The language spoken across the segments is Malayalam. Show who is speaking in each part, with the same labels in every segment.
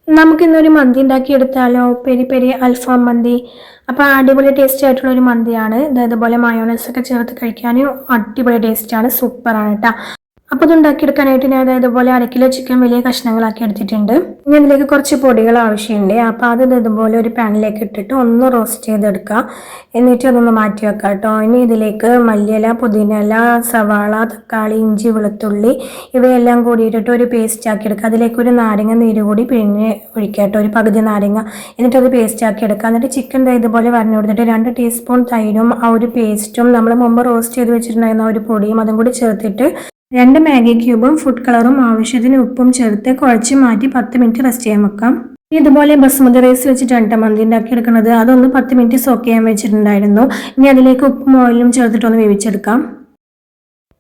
Speaker 1: നമുക്കിന്നൊരു മന്തി ഉണ്ടാക്കിയെടുത്താലോ? പെരി പെരി അൽഫാം മന്തി. അപ്പോൾ അടിപൊളി ടേസ്റ്റ് ആയിട്ടുള്ള ഒരു മന്തിയാണ് ഇത്. ഇതുപോലെ മയോണൈസ് ഒക്കെ ചേർത്ത് കഴിക്കാൻ അടിപൊളി ടേസ്റ്റാണ്, സൂപ്പറാണ് കേട്ടോ. അപ്പോൾ ഇത് ഉണ്ടാക്കിയെടുക്കാനായിട്ട് ഞാൻ ഇതുപോലെ 1/2 കിലോ ചിക്കൻ വലിയ കഷ്ണങ്ങളാക്കി എടുത്തിട്ടുണ്ട്. ഇനി ഇതിലേക്ക് കുറച്ച് പൊടികൾ ആവശ്യമുണ്ട്. അപ്പോൾ അത് ഇതുപോലെ ഒരു പാനിലേക്ക് ഇട്ടിട്ട് ഒന്ന് റോസ്റ്റ് ചെയ്തെടുക്കുക. എന്നിട്ട് അതൊന്ന് മാറ്റി വെക്കാം കേട്ടോ. ഇനി ഇതിലേക്ക് മല്ലിയില, പുതിനയില, സവാള, തക്കാളി, ഇഞ്ചി, വെളുത്തുള്ളി ഇവയെല്ലാം കൂടിയിട്ടിട്ട് ഒരു പേസ്റ്റ് ആക്കി എടുക്കുക. അതിലേക്ക് ഒരു നാരങ്ങ നീര് കൂടി പിഴിഞ്ഞ് ഒഴിക്കുക കേട്ടോ, ഒരു പകുതി നാരങ്ങ. എന്നിട്ട് അത് പേസ്റ്റ് ആക്കി എടുക്കുക. എന്നിട്ട് ചിക്കൻ ഇതുപോലെ വരഞ്ഞു കൊടുത്തിട്ട് 2 ടീസ്പൂൺ തൈരും ആ ഒരു പേസ്റ്റും നമ്മൾ മുമ്പ് റോസ്റ്റ് ചെയ്ത് വെച്ചിട്ടുണ്ടായിരുന്ന ഒരു പൊടിയും അതും കൂടി ചേർത്തിട്ട് 2 മാഗി ക്യൂബും ഫുഡ് കളറും ആവശ്യത്തിന് ഉപ്പും ചേർത്ത് കുഴച്ച് മാറ്റി 10 മിനിറ്റ് റെസ്റ്റ് ചെയ്യാൻ വെക്കാം. ഇതുപോലെ ബസ്മതി റൈസ് വെച്ചിട്ടാണ് മന്തി ഉണ്ടാക്കി എടുക്കുന്നത്. അതൊന്ന് 10 മിനിറ്റ് സോക്ക് ചെയ്യാൻ വെച്ചിട്ടുണ്ടായിരുന്നു. ഇനി അതിലേക്ക് ഉപ്പും ഓയിലും ചേർത്തിട്ടൊന്ന് വേവിച്ചെടുക്കാം.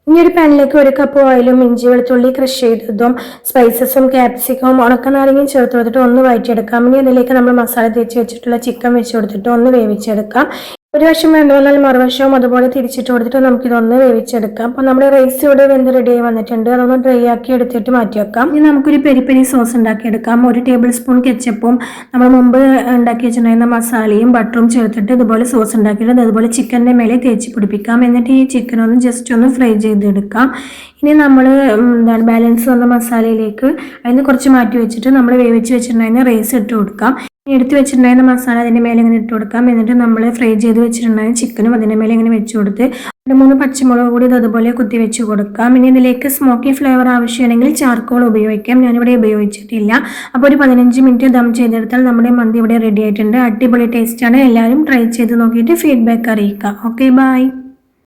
Speaker 1: ഇനി ഒരു പാനിലേക്ക് 1 കപ്പ് ഓയിലും ഇഞ്ചി വെളുത്തുള്ളി ക്രഷ് ചെയ്തതും സ്പൈസസും ക്യാപ്സിക്കവും ഉണക്കനാരങ്ങയും ചേർത്ത് കൊടുത്തിട്ട് ഒന്ന് വഴറ്റിയെടുക്കാം. ഇനി അതിലേക്ക് നമ്മൾ മസാല തേച്ച് വെച്ചിട്ടുള്ള ചിക്കൻ വെച്ച് കൊടുത്തിട്ട് ഒന്ന് വേവിച്ചെടുക്കാം. ഒരു വശം വേണ്ട വന്നാൽ മറുവശവും അതുപോലെ തിരിച്ചിട്ട് കൊടുത്തിട്ട് നമുക്കിതൊന്ന് വേവിച്ചെടുക്കാം. അപ്പോൾ നമ്മുടെ റൈസ് ഇവിടെ വെന്ത് റെഡി ആയി വന്നിട്ടുണ്ട്. അതൊന്ന് ഡ്രൈ ആക്കി എടുത്തിട്ട് മാറ്റി വെക്കാം. ഇനി നമുക്കൊരു പെരി പെരി സോസ് ഉണ്ടാക്കിയെടുക്കാം. 1 ടേബിൾ സ്പൂൺ കെച്ചപ്പും നമ്മൾ മുമ്പ് ഉണ്ടാക്കി വെച്ചിട്ടുണ്ടായിരുന്ന മസാലയും ബട്ടറും ചേർത്തിട്ട് ഇതുപോലെ സോസ് ഉണ്ടാക്കിയിട്ട് അതുപോലെ ചിക്കൻ്റെ മേലെ തേച്ച് പിടിപ്പിക്കാം. എന്നിട്ട് ഈ ചിക്കൻ ഒന്ന് ജസ്റ്റ് ഒന്ന് ഫ്രൈ ചെയ്തെടുക്കാം. ഇനി നമ്മൾ ബാലൻസ് വന്ന മസാലയിലേക്ക് അതിന് കുറച്ച് മാറ്റി വെച്ചിട്ട് നമ്മൾ വേവിച്ച് വെച്ചിട്ടുണ്ടായിരുന്ന റൈസ് ഇട്ട് കൊടുക്കാം. എടുത്ത് വെച്ചിട്ടുണ്ടായിരുന്ന മസാല അതിൻ്റെ മേലെ ഇങ്ങനെ ഇട്ട് കൊടുക്കാം. എന്നിട്ട് നമ്മൾ ഫ്രൈ ചെയ്ത് വെച്ചിട്ടുണ്ടായിരുന്ന ചിക്കനും അതിൻ്റെ മേലെ ഇങ്ങനെ വെച്ച് കൊടുത്ത് 2-3 പച്ചമുളക് കൂടി അതുപോലെ കുത്തി വെച്ച് കൊടുക്കാം. ഇനി ഇതിലേക്ക് സ്മോക്കി ഫ്ലേവർ ആവശ്യമാണെങ്കിൽ ചാർക്കോൾ ഉപയോഗിക്കാം. ഞാനിവിടെ ഉപയോഗിച്ചിട്ടില്ല. അപ്പോൾ ഒരു 15 മിനിറ്റ് ദം ചെയ്തെടുത്താൽ നമ്മുടെ മന്തി ഇവിടെ റെഡി ആയിട്ടുണ്ട്. അടിപൊളി ടേസ്റ്റാണ്. എല്ലാവരും ട്രൈ ചെയ്ത് നോക്കിയിട്ട് ഫീഡ്ബാക്ക് അറിയിക്കുക. Okay, by.